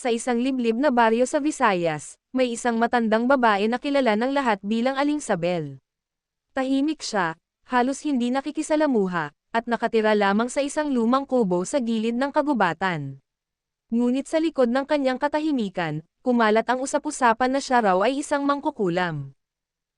Sa isang liblib na baryo sa Visayas, may isang matandang babae na kilala ng lahat bilang Aling Sabel. Tahimik siya, halos hindi nakikisalamuha, at nakatira lamang sa isang lumang kubo sa gilid ng kagubatan. Ngunit sa likod ng kanyang katahimikan, kumalat ang usap-usapan na siya raw ay isang mangkukulam.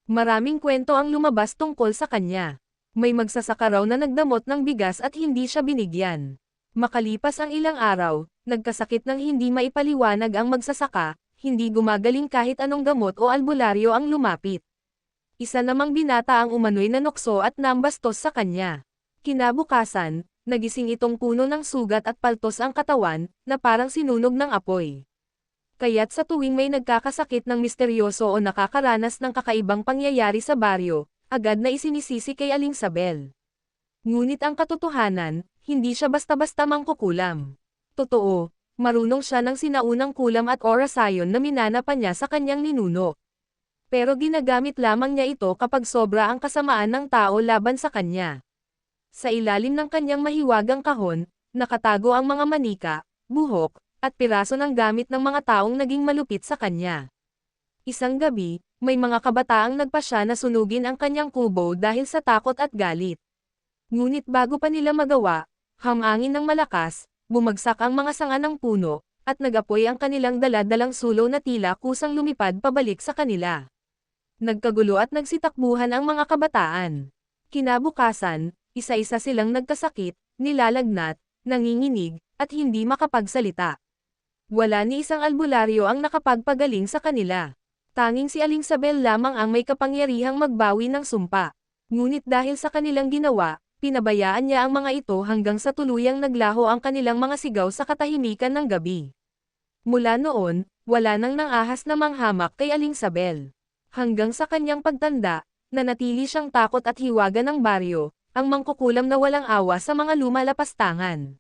Maraming kwento ang lumabas tungkol sa kanya. May magsasaka raw na nagdamot ng bigas at hindi siya binigyan. Makalipas ang ilang araw, nagkasakit ng hindi maipaliwanag ang magsasaka, hindi gumagaling kahit anong gamot o albularyo ang lumapit. Isa namang binata ang umano'y nanukso at nambastos sa kanya. Kinabukasan, nagising itong puno ng sugat at paltos ang katawan, na parang sinunog ng apoy. Kaya't sa tuwing may nagkakasakit ng misteryoso o nakakaranas ng kakaibang pangyayari sa baryo, agad na isinisisi kay Aling Sabel. Ngunit ang katotohanan, hindi siya basta-basta mangkukulam. Totoo, marunong siya ng sinaunang kulam at orasayon na minana pa niya sa kanyang ninuno. Pero ginagamit lamang niya ito kapag sobra ang kasamaan ng tao laban sa kanya. Sa ilalim ng kanyang mahiwagang kahon, nakatago ang mga manika, buhok, at piraso ng gamit ng mga taong naging malupit sa kanya. Isang gabi, may mga kabataang nagpasya na sunugin ang kanyang kubo dahil sa takot at galit. Ngunit bago pa nila magawa, hamangin ng malakas, bumagsak ang mga sanga ng puno, at nagapoy ang kanilang dala-dalang sulong na tila kusang lumipad pabalik sa kanila. Nagkagulo at nagsitakbuhan ang mga kabataan. Kinabukasan, isa-isa silang nagkasakit, nilalagnat, nanginginig, at hindi makapagsalita. Wala ni isang albularyo ang nakapagpagaling sa kanila. Tanging si Aling Sabel lamang ang may kapangyarihang magbawi ng sumpa. Ngunit dahil sa kanilang ginawa, pinabayaan niya ang mga ito hanggang sa tuluyang naglaho ang kanilang mga sigaw sa katahimikan ng gabi. Mula noon, wala nang nangahas na manghamak kay Aling Sabel. Hanggang sa kanyang pagtanda, nanatili siyang takot at hiwaga ng baryo, ang mangkukulam na walang awa sa mga lumalapastangan.